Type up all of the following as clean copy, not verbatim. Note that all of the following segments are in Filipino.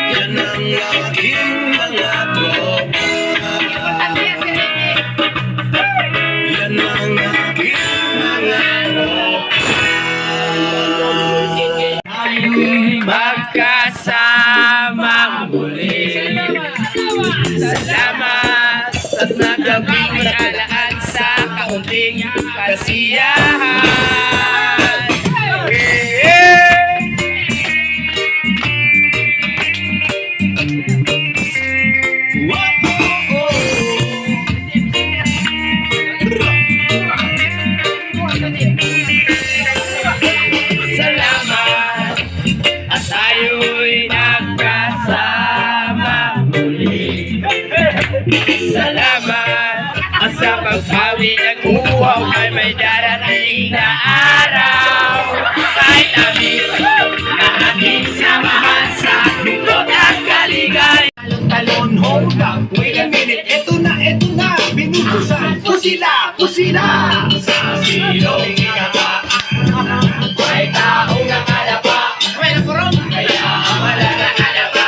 Yan ang aking mga tropa. Yan ang aking mga tropa. Tayo'y magkasamang muli. Salamat at nagabing nakalaan sa kaunting kasiyahan. Salamat at tayo'y nagkasama muli. Salamat at sa pagbawi ng uhaw ay may darating na araw. Kahit amin na ating samahan sa lungkot at kaligay. Talon, hold up, wait a minute. Eto na, binubusan. Pusila, sa silong ikaka. May taong nakalapa. Kaya ang malalakalapa.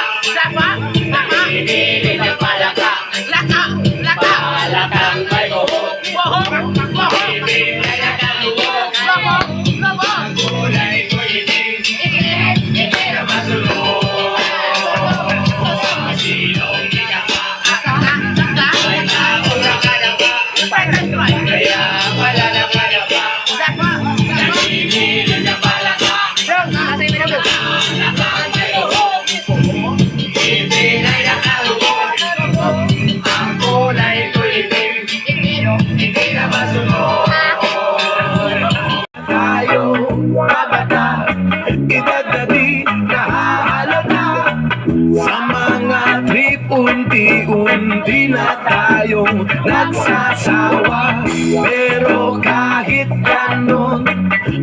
Pinili ng palaka. Palakang may buhok. Pinili ng kaluhok. Ang kulay ko itim. Hindi na masulong. Sa silong ikaka. May taong nakalapa. Kaya ang malalakalapa. Pinili ng palaka. Palakang may buhok. Pinili ng kaluhok. Ang kulay ko itim. Hindi na masunod. Tayo mabata, idadadi nahahalata. Sa mga trip, unti-unti na tayong nagsasawa. Pero kahit ganon,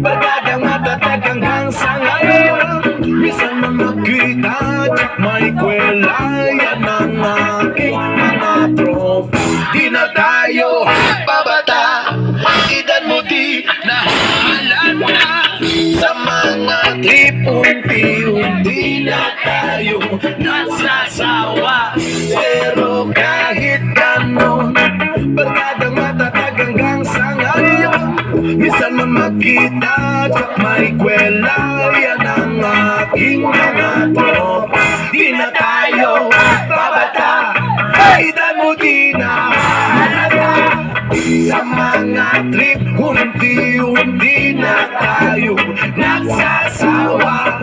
pagkadang matatag hanggang sa ngayon. Minsan na magkita, tsak may kwela. Yan ang aking mga tropa. Di na tayo babata, edad mo di nahalata. Sa mga trip, unti-unti na tayo nasasawa. Pero kahit ganon, barkadang matatag hanggang sa ngayon. Minsan man magkita, tsak may kwela. Yan ang aking mga tropa. Di na tayo babata, edad mo di nahalata. Sa mga trip, unti-unti na tayo nagsasawa.